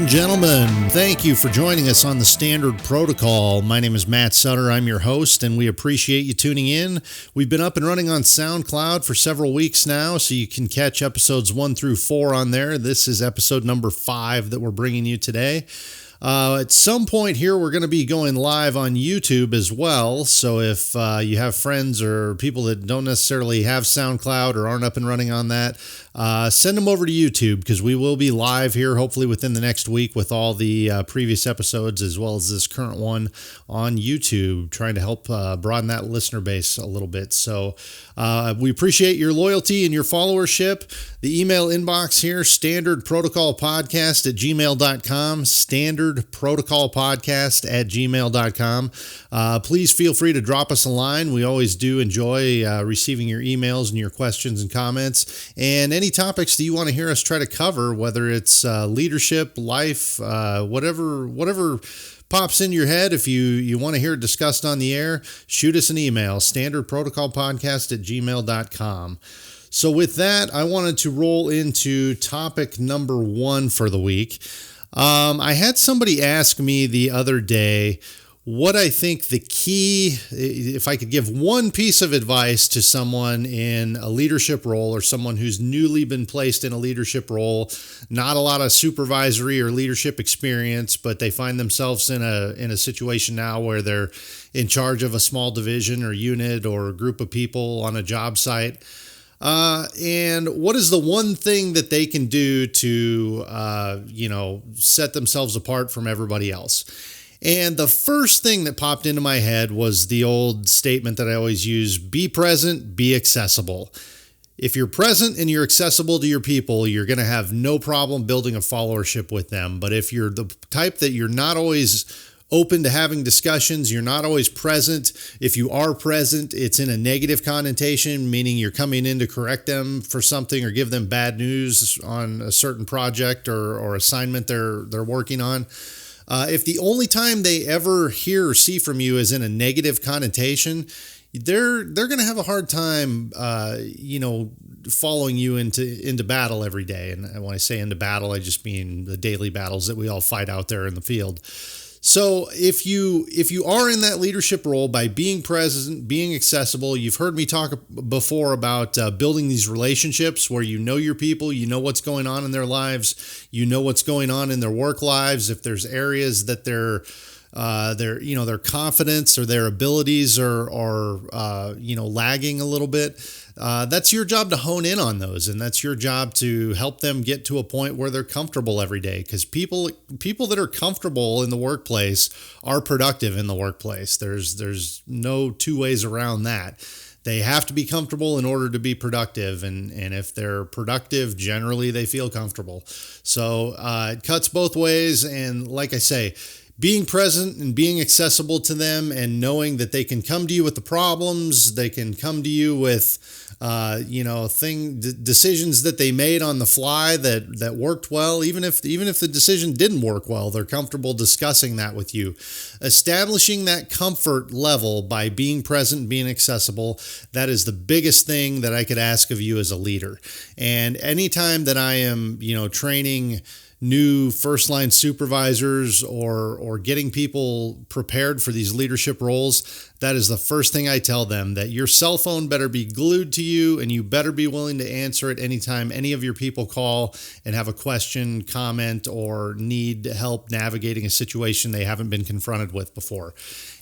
and gentlemen, thank you for joining us on the Standard Protocol. My name is Matt Sutter. I'm your host, and we appreciate you tuning in. We've been up and running on SoundCloud for several weeks now, so you can catch episodes 1 through 4 on there. This is episode number 5 that we're bringing you today. At some point here, we're going to be going live on YouTube as well. So if you have friends or people that don't necessarily have SoundCloud or aren't up and running on that, send them over to YouTube, because we will be live here hopefully within the next week with all the previous episodes as well as this current one on YouTube, trying to help broaden that listener base a little bit. So we appreciate your loyalty and your followership. The email inbox here, standardprotocolpodcast@gmail.com, standardprotocolpodcast@gmail.com. Please feel free to drop us a line. We always do enjoy receiving your emails and your questions and comments, and any topics that you want to hear us try to cover, whether it's leadership, life, whatever pops in your head. If you want to hear it discussed on the air, shoot us an email, standardprotocolpodcast@gmail.com. So with that, I wanted to roll into topic number 1 for the week. I had somebody ask me the other day what I think the key, if I could give one piece of advice to someone in a leadership role or someone who's newly been placed in a leadership role, not a lot of supervisory or leadership experience, but they find themselves in a situation now where they're in charge of a small division or unit or a group of people on a job site. And what is the one thing that they can do to, set themselves apart from everybody else? And the first thing that popped into my head was the old statement that I always use: be present, be accessible. If you're present and you're accessible to your people, you're going to have no problem building a followership with them. But if you're the type that you're not always open to having discussions, you're not always present. If you are present, it's in a negative connotation, meaning you're coming in to correct them for something or give them bad news on a certain project or assignment they're working on. If the only time they ever hear or see from you is in a negative connotation, they're going to have a hard time, following you into battle every day. And when I say into battle, I just mean the daily battles that we all fight out there in the field. So if you are in that leadership role, by being present, being accessible, you've heard me talk before about building these relationships where you know your people, you know what's going on in their lives, you know what's going on in their work lives. If there's areas that their confidence or their abilities are lagging a little bit, that's your job to hone in on those, and that's your job to help them get to a point where they're comfortable every day. Because people that are comfortable in the workplace are productive in the workplace. There's no two ways around that. They have to be comfortable in order to be productive, and if they're productive, generally they feel comfortable. So it cuts both ways, and like I say, being present and being accessible to them and knowing that they can come to you with the problems, they can come to you with, decisions that they made on the fly that worked well. Even if the decision didn't work well, they're comfortable discussing that with you. Establishing that comfort level by being present, being accessible, that is the biggest thing that I could ask of you as a leader. And anytime that I am, training new first line supervisors or getting people prepared for these leadership roles, that is the first thing I tell them, that your cell phone better be glued to you and you better be willing to answer it anytime any of your people call and have a question, comment, or need help navigating a situation they haven't been confronted with before.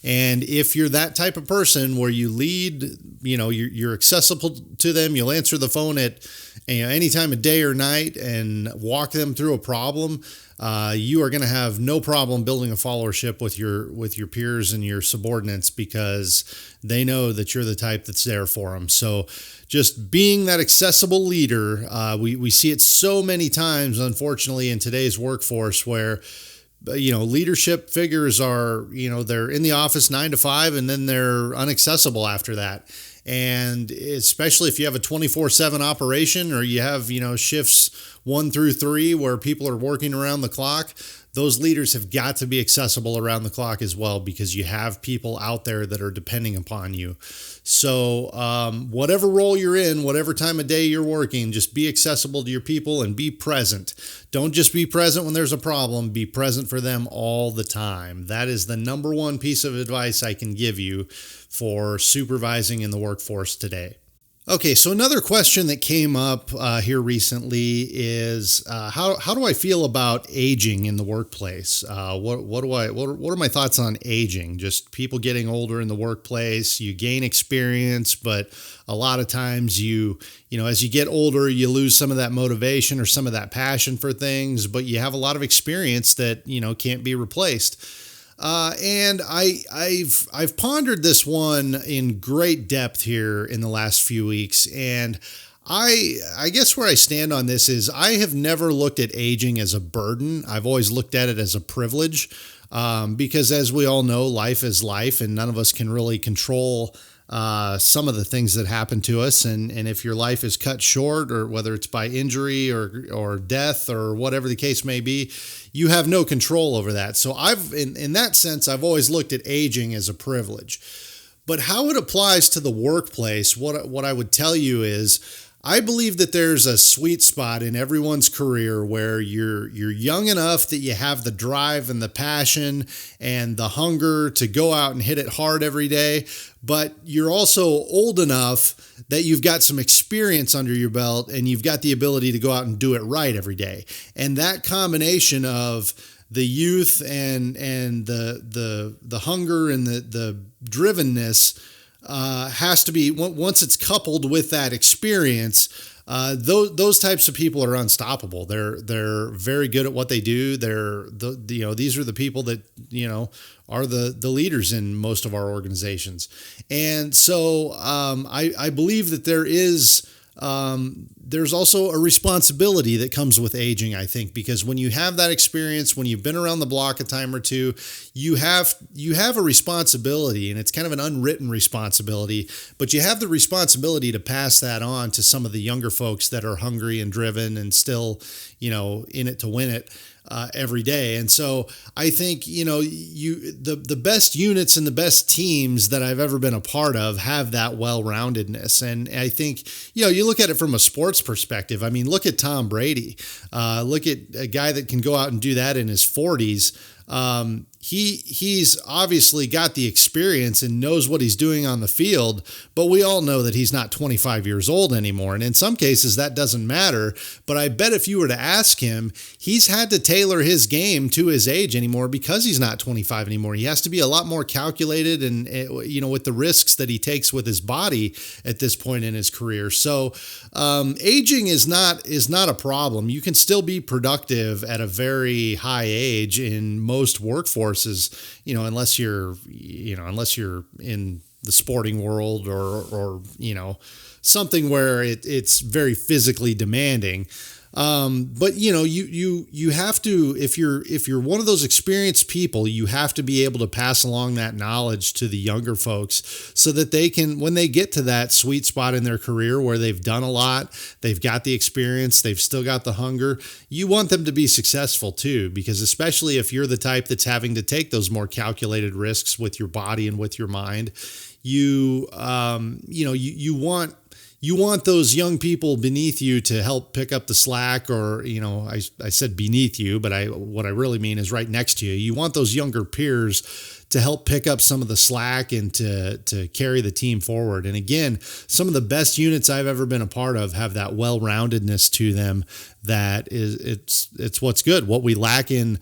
And if you're that type of person where you lead, you're accessible to them, you'll answer the phone at any time of day or night and walk them through a problem, you are going to have no problem building a followership with your peers and your subordinates, because they know that you're the type that's there for them. So just being that accessible leader, we see it so many times, unfortunately, in today's workforce, where leadership figures are, they're in the office 9 to 5 and then they're unaccessible after that. And especially if you have a 24/7 operation, or you have, shifts 1 through 3 where people are working around the clock, those leaders have got to be accessible around the clock as well, because you have people out there that are depending upon you. So whatever role you're in, whatever time of day you're working, just be accessible to your people and be present. Don't just be present when there's a problem. Be present for them all the time. That is the number one piece of advice I can give you for supervising in the workforce today. Okay, so another question that came up here recently is how do I feel about aging in the workplace? What are my thoughts on aging? Just people getting older in the workplace. You gain experience, but a lot of times as you get older, you lose some of that motivation or some of that passion for things. But you have a lot of experience that can't be replaced. And I've pondered this one in great depth here in the last few weeks, and I guess where I stand on this is I have never looked at aging as a burden. I've always looked at it as a privilege, because as we all know, life is life, and none of us can really control some of the things that happen to us. And if your life is cut short, or whether it's by injury or death or whatever the case may be, you have no control over that. So in that sense, I've always looked at aging as a privilege. But how it applies to the workplace, what I would tell you is, I believe that there's a sweet spot in everyone's career where you're young enough that you have the drive and the passion and the hunger to go out and hit it hard every day, but you're also old enough that you've got some experience under your belt and you've got the ability to go out and do it right every day. And that combination of the youth and the hunger and the drivenness has to be, once it's coupled with that experience, those types of people are unstoppable. They're very good at what they do. These are the people that are the leaders in most of our organizations. And so I believe that there's also a responsibility that comes with aging, I think, because when you have that experience, when you've been around the block a time or two, you have a responsibility, and it's kind of an unwritten responsibility, but you have the responsibility to pass that on to some of the younger folks that are hungry and driven and still, in it to win it. Every day. And so I think, the best units and the best teams that I've ever been a part of have that well-roundedness. And I think, you look at it from a sports perspective. I mean, look at Tom Brady. Look at a guy that can go out and do that in his 40s. He's obviously got the experience and knows what he's doing on the field, but we all know that he's not 25 years old anymore. And in some cases that doesn't matter. But I bet if you were to ask him, he's had to tailor his game to his age anymore because he's not 25 anymore. He has to be a lot more calculated and, with the risks that he takes with his body at this point in his career. So, aging is not a problem. You can still be productive at a very high age in most workforces, unless you're in the sporting world or something where it's very physically demanding. But you have to, if you're one of those experienced people, you have to be able to pass along that knowledge to the younger folks so that they can, when they get to that sweet spot in their career where they've done a lot, they've got the experience, they've still got the hunger, you want them to be successful too, because especially if you're the type that's having to take those more calculated risks with your body and with your mind, you want those young people beneath you to help pick up the slack, or, I said beneath you, but what I really mean is right next to you. You want those younger peers to help pick up some of the slack and to carry the team forward. And again, some of the best units I've ever been a part of have that well-roundedness to them. It's what's good. What we lack in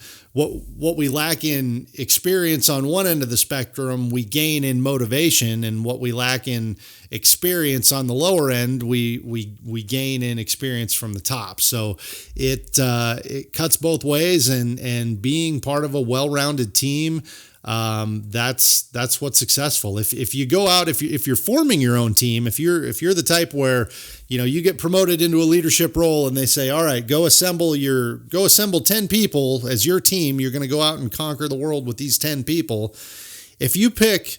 experience on one end of the spectrum, we gain in motivation, and what we lack in experience on the lower end, we gain in experience from the top. So it cuts both ways, and being part of a well-rounded team, that's what's successful. If you go out, if you're forming your own team, if you're the type where you get promoted into a leadership role and they say, all right, go assemble 10 people as your team, you're going to go out and conquer the world with these 10 people. If you pick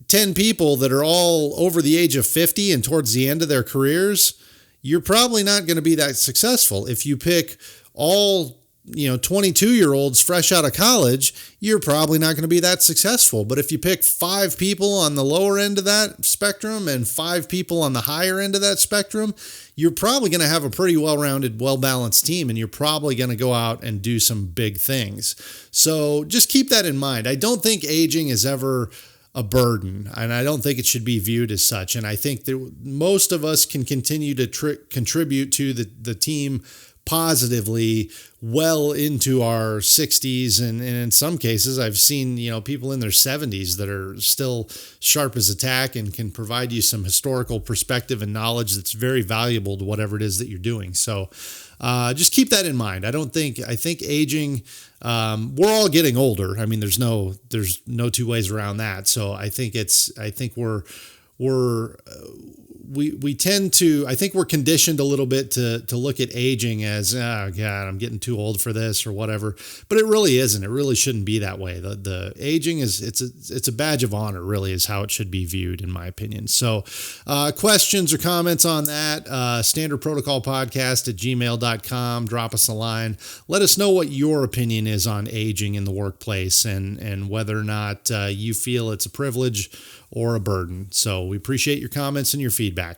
10 people that are all over the age of 50 and towards the end of their careers, you're probably not going to be that successful. If you pick all 22-year-olds fresh out of college, you're probably not going to be that successful. But if you pick 5 people on the lower end of that spectrum and 5 people on the higher end of that spectrum, you're probably going to have a pretty well-rounded, well-balanced team, and you're probably going to go out and do some big things. So just keep that in mind. I don't think aging is ever a burden, and I don't think it should be viewed as such. And I think that most of us can continue to contribute to the team positively well into our 60s, and in some cases I've seen people in their 70s that are still sharp as a tack and can provide you some historical perspective and knowledge that's very valuable to whatever it is that you're doing. So just keep that in mind. I think aging, we're all getting older. I mean, there's no two ways around that. So I think we tend to, I think we're conditioned a little bit to look at aging as, oh God, I'm getting too old for this or whatever, but it really isn't. It really shouldn't be that way. The aging it's a badge of honor, really, is how it should be viewed, in my opinion. So questions or comments on that, standardprotocolpodcast@gmail.com. Drop us a line. Let us know what your opinion is on aging in the workplace and whether or not you feel it's a privilege or a burden. So we appreciate your comments and your feedback.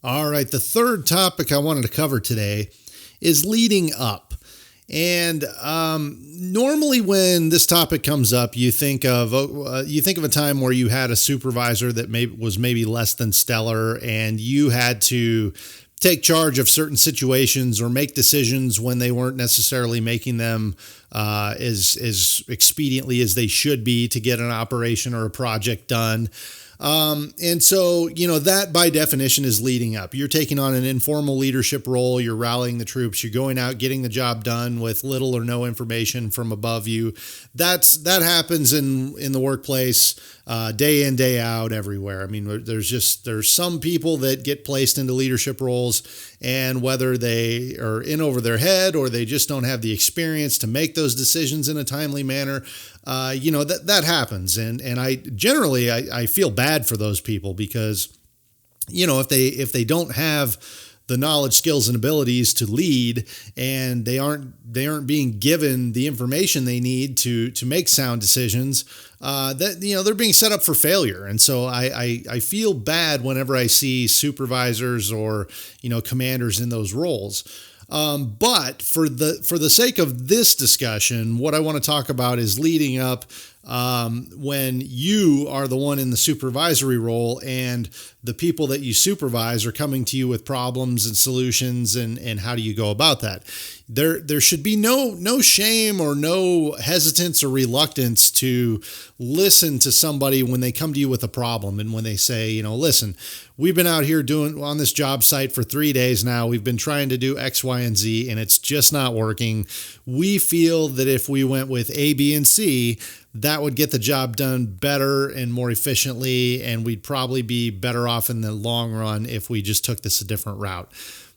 All right, the third topic I wanted to cover today is leading up. And normally when this topic comes up, you think of a time where you had a supervisor that was maybe less than stellar, and you had to take charge of certain situations or make decisions when they weren't necessarily making them as expediently as they should be to get an operation or a project done. And so, that by definition is leading up. You're taking on an informal leadership role. You're rallying the troops. You're going out, getting the job done with little or no information from above you. That happens in the workplace, day in, day out, everywhere. I mean, there's some people that get placed into leadership roles, and whether they are in over their head or they just don't have the experience to make those decisions in a timely manner, that happens. And I generally feel bad for those people because, if they don't have the knowledge, skills, and abilities to lead, and they aren't being given the information they need to make sound decisions, they're being set up for failure. And so I feel bad whenever I see supervisors or commanders in those roles. But for the sake of this discussion, what I want to talk about is leading up when you are the one in the supervisory role and the people that you supervise are coming to you with problems and solutions, and how do you go about that? There should be no shame or no hesitance or reluctance to listen to somebody when they come to you with a problem and when they say, listen, we've been out here doing on this job site for 3 days now. We've been trying to do X, Y, and Z, and it's just not working. We feel that if we went with A, B, and C, that would get the job done better and more efficiently, and we'd probably be better off in the long run if we just took this a different route.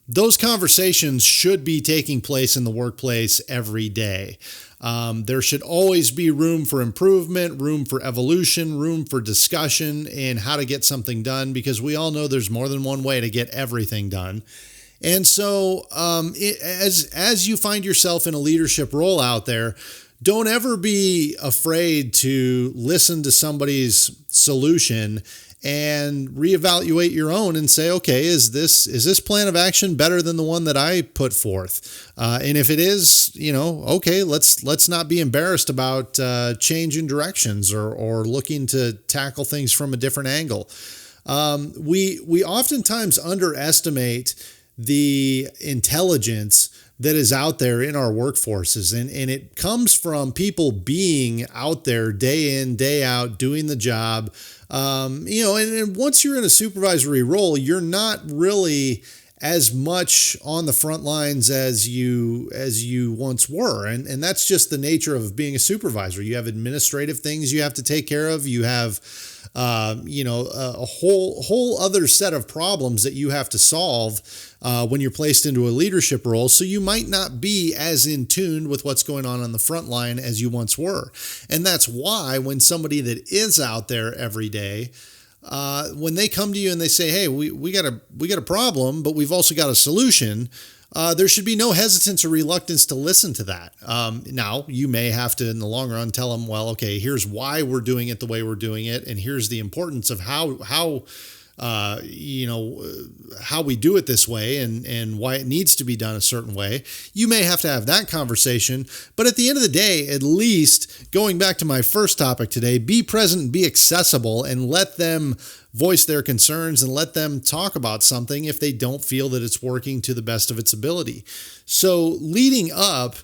Those conversations should be taking place in the workplace every day. There should always be room for improvement, room for evolution, room for discussion in how to get something done, because we all know there's more than one way to get everything done. And so as you find yourself in a leadership role out there, don't ever be afraid to listen to somebody's solution and reevaluate your own and say, okay, is this plan of action better than the one that I put forth? And if it is, okay, let's not be embarrassed about changing directions or looking to tackle things from a different angle. We oftentimes underestimate the intelligence that is out there in our workforces. And it comes from people being out there day in, day out, doing the job. And once you're in a supervisory role, you're not really as much on the front lines as you once were. And that's just the nature of being a supervisor. You have administrative things you have to take care of. You have a whole other set of problems that you have to solve when you're placed into a leadership role. So you might not be as in tune with what's going on the front line as you once were. And that's why when somebody that is out there every day, when they come to you and they say, hey, we got a problem, but we've also got a solution, there should be no hesitance or reluctance to listen to that. Now, you may have to, in the long run, tell them, well, okay, here's why we're doing it the way we're doing it, and here's the importance of how we do it this way and why it needs to be done a certain way. You may have to have that conversation, but at the end of the day, at least going back to my first topic today, be present and be accessible and let them voice their concerns and let them talk about something if they don't feel that it's working to the best of its ability. So leading up,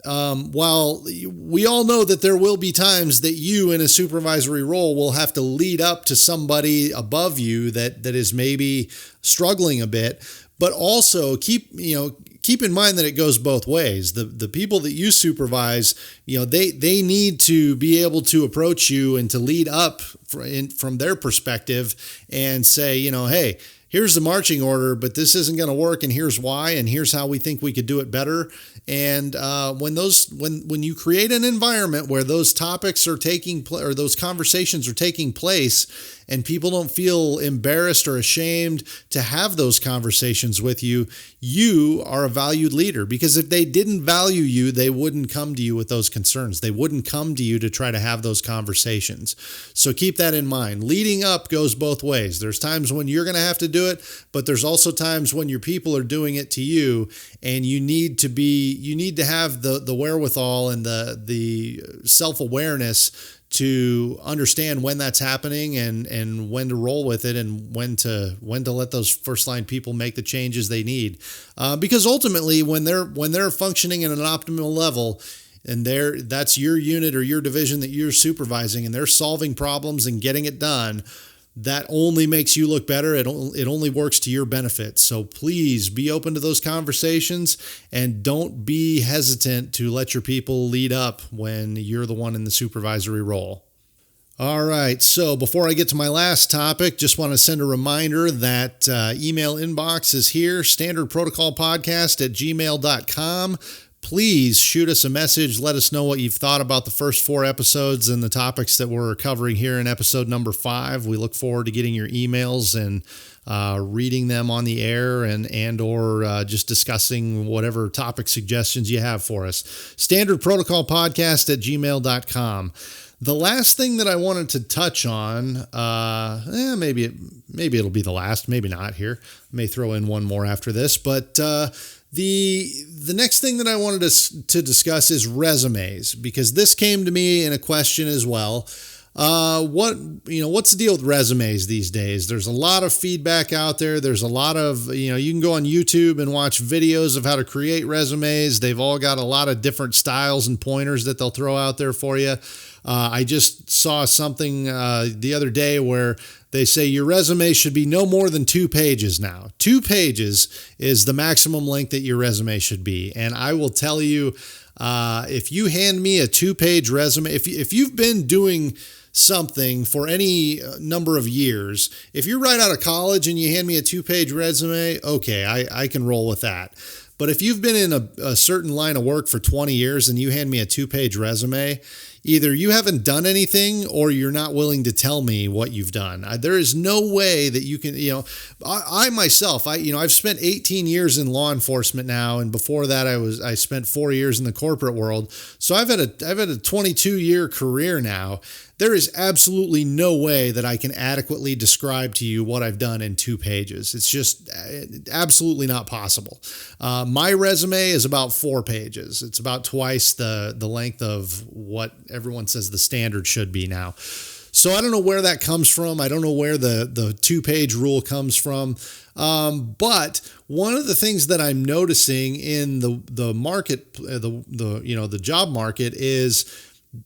while we all know that there will be times that you in a supervisory role will have to lead up to somebody above you that is maybe struggling a bit, but also keep in mind that it goes both ways. The people that you supervise, they need to be able to approach you and to lead up from their perspective and say, hey, here's the marching order, but this isn't going to work, and here's why, and here's how we think we could do it better. And when you create an environment where those topics are or those conversations are taking place, and people don't feel embarrassed or ashamed to have those conversations with you, you are a valued leader. Because if they didn't value you, they wouldn't come to you with those concerns. They wouldn't come to you to try to have those conversations. So keep that in mind. Leading up goes both ways. There's times when you're going to have to do it, but there's also times when your people are doing it to you, and you need to have the wherewithal and the self-awareness to understand when that's happening and when to roll with it and when to let those first line people make the changes they need. Because ultimately, when they're functioning at an optimal level, and that's your unit or your division that you're supervising, and they're solving problems and getting it done, that only makes you look better. It only works to your benefit. So please be open to those conversations, and don't be hesitant to let your people lead up when you're the one in the supervisory role. All right, so before I get to my last topic, just want to send a reminder that email inbox is here, standardprotocolpodcast@gmail.com. Please shoot us a message. Let us know what you've thought about the first 4 episodes and the topics that we're covering here in episode number 5. We look forward to getting your emails and reading them on the air and or just discussing whatever topic suggestions you have for us. Standardprotocolpodcast@gmail.com. The last thing that I wanted to touch on, maybe it'll be the last, maybe not here. I may throw in one more after this, but the next thing that I wanted to discuss is resumes, because this came to me in a question as well. What's the deal with resumes these days? There's a lot of feedback out there. There's a lot of, you can go on YouTube and watch videos of how to create resumes. They've all got a lot of different styles and pointers that they'll throw out there for you. I just saw something the other day where they say your resume should be no more than 2 pages now. 2 pages is the maximum length that your resume should be. And I will tell you, if you hand me a 2-page resume, if you've been doing something for any number of years, if you're right out of college and you hand me a 2-page resume, okay, I can roll with that. But if you've been in a certain line of work for 20 years and you hand me a 2-page resume, either you haven't done anything or you're not willing to tell me what you've done. There is no way that you can, I myself, I've spent 18 years in law enforcement now. And before that, I spent 4 years in the corporate world. So I've had a 22-year career now. There is absolutely no way that I can adequately describe to you what I've done in 2 pages. It's just absolutely not possible. My resume is about 4 pages. It's about twice the length of what everyone says the standard should be now. So I don't know where that comes from. I don't know where the 2-page rule comes from. But one of the things that I'm noticing in the market, the job market, is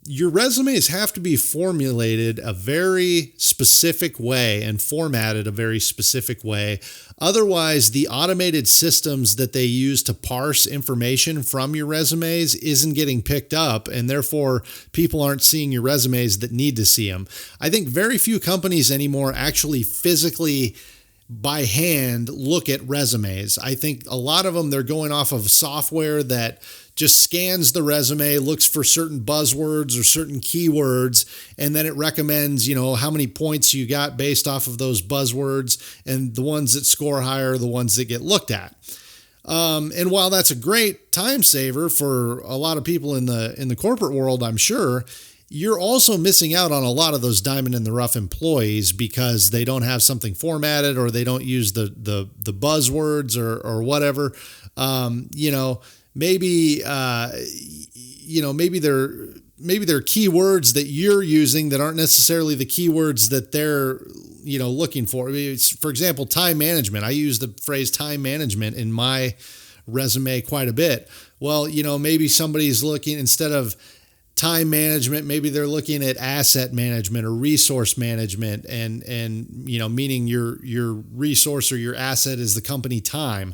your resumes have to be formulated a very specific way and formatted a very specific way. Otherwise, the automated systems that they use to parse information from your resumes isn't getting picked up, and therefore people aren't seeing your resumes that need to see them. I think very few companies anymore actually physically by hand look at resumes. I think a lot of them, they're going off of software that just scans the resume, looks for certain buzzwords or certain keywords, and then it recommends, how many points you got based off of those buzzwords, and the ones that score higher are the ones that get looked at. And while that's a great time saver for a lot of people in the corporate world, I'm sure, you're also missing out on a lot of those diamond in the rough employees because they don't have something formatted or they don't use the buzzwords or whatever. Maybe they're keywords that you're using that aren't necessarily the keywords that they're looking for. For example, time management. I use the phrase time management in my resume quite a bit. Well, maybe somebody's looking, instead of time management, maybe they're looking at asset management or resource management, and meaning your resource or your asset is the company time.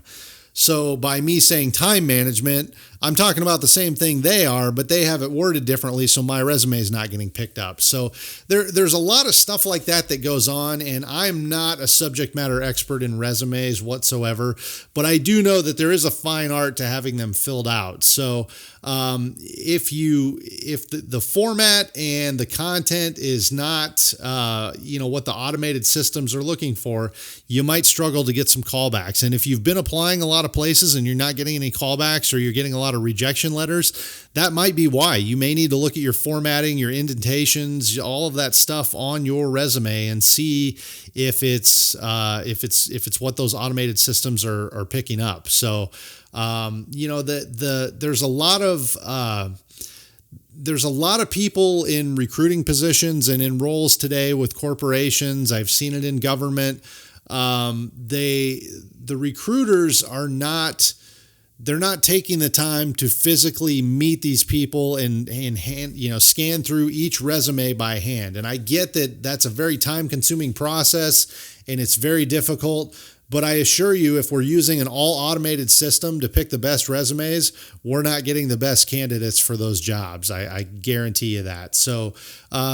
So by me saying time management, I'm talking about the same thing they are, but they have it worded differently, so my resume is not getting picked up. So there's a lot of stuff like that goes on, and I'm not a subject matter expert in resumes whatsoever, but I do know that there is a fine art to having them filled out. So if the format and the content is not what the automated systems are looking for, you might struggle to get some callbacks. And if you've been applying a lot of places and you're not getting any callbacks, or you're getting a lot of rejection letters, that might be why. You may need to look at your formatting, your indentations, all of that stuff on your resume, and see if it's what those automated systems are picking up. So there's a lot of people in recruiting positions and in roles today with corporations. I've seen it in government. The recruiters they're not taking the time to physically meet these people and scan through each resume by hand. And I get that that's a very time consuming process and it's very difficult. But I assure you, if we're using an all automated system to pick the best resumes, we're not getting the best candidates for those jobs. I guarantee you that. So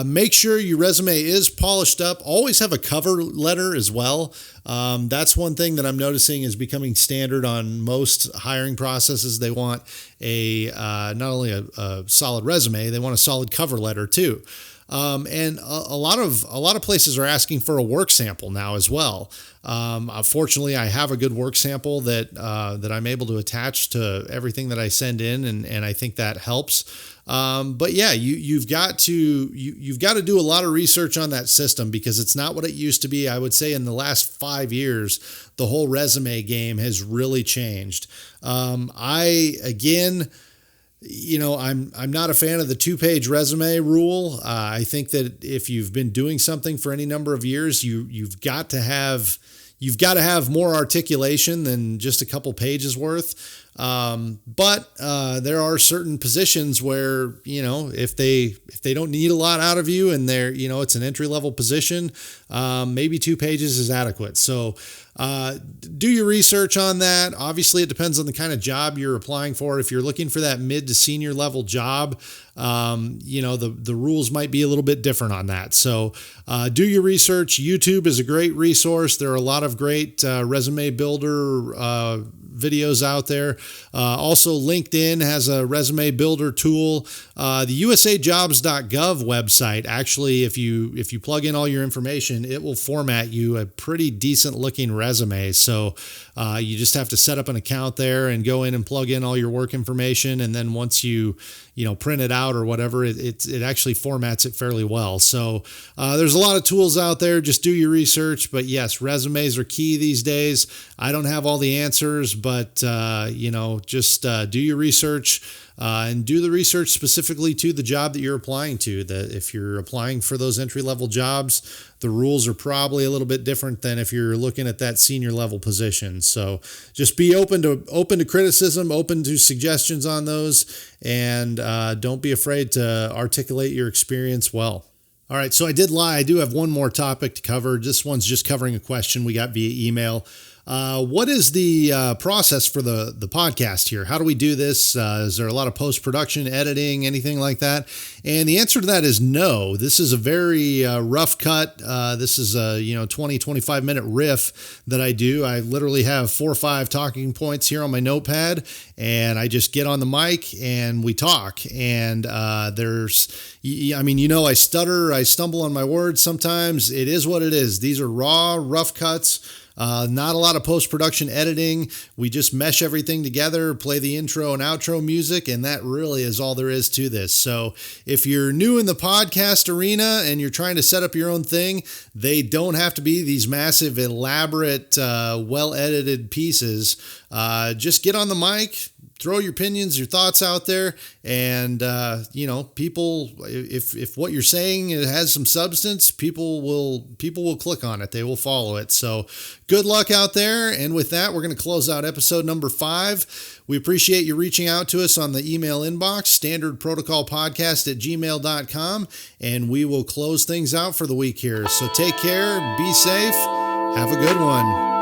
make sure your resume is polished up. Always have a cover letter as well. That's one thing that I'm noticing is becoming standard on most hiring processes. They want not only a solid resume, they want a solid cover letter too. And a lot of places are asking for a work sample now as well. Fortunately, I have a good work sample that I'm able to attach to everything that I send in, and I think that helps. But yeah, you've got to do a lot of research on that system because it's not what it used to be. I would say in the last 5 years, the whole resume game has really changed. I'm not a fan of the 2-page resume rule. I think that if you've been doing something for any number of years, you've got to have more articulation than just a couple pages worth. But there are certain positions where, if they don't need a lot out of you and it's an entry level position, maybe 2 pages is adequate. So do your research on that. Obviously, it depends on the kind of job you're applying for. If you're looking for that mid to senior level job, the rules might be a little bit different on that. So do your research. YouTube is a great resource. There are a lot of great resume builder videos out there. Also, LinkedIn has a resume builder tool. The usajobs.gov website, actually, if you plug in all your information, it will format you a pretty decent looking resume. So you just have to set up an account there and go in and plug in all your work information. And then once you print it out or whatever, it actually formats it fairly well. So there's a lot of tools out there. Just do your research. But yes, resumes are key these days. I don't have all the answers, but just do your research and do the research specifically to the job that you're applying to. That if you're applying for those entry level jobs, the rules are probably a little bit different than if you're looking at that senior level position. So just be open to criticism, open to suggestions on those, and don't be afraid to articulate your experience well. All right, so I did lie. I do have one more topic to cover. This one's just covering a question we got via email. What is the process for the podcast here? How do we do this? Is there a lot of post-production, editing, anything like that? And the answer to that is no. This is a very rough cut. This is a 20, 25-minute riff that I do. I literally have 4 or 5 talking points here on my notepad, and I just get on the mic and we talk. And I stutter, I stumble on my words sometimes. It is what it is. These are raw, rough cuts. Not a lot of post-production editing. We just mesh everything together, play the intro and outro music, and that really is all there is to this. So if you're new in the podcast arena and you're trying to set up your own thing, they don't have to be these massive, elaborate, well-edited pieces. Just get on the mic, throw your opinions, your thoughts out there, and people, if what you're saying has some substance, people will click on it. They will follow it. So good luck out there. And with that, we're going to close out episode number 5. We appreciate you reaching out to us on the email inbox, standardprotocolpodcast@gmail.com, and we will close things out for the week here. So take care, be safe, have a good one.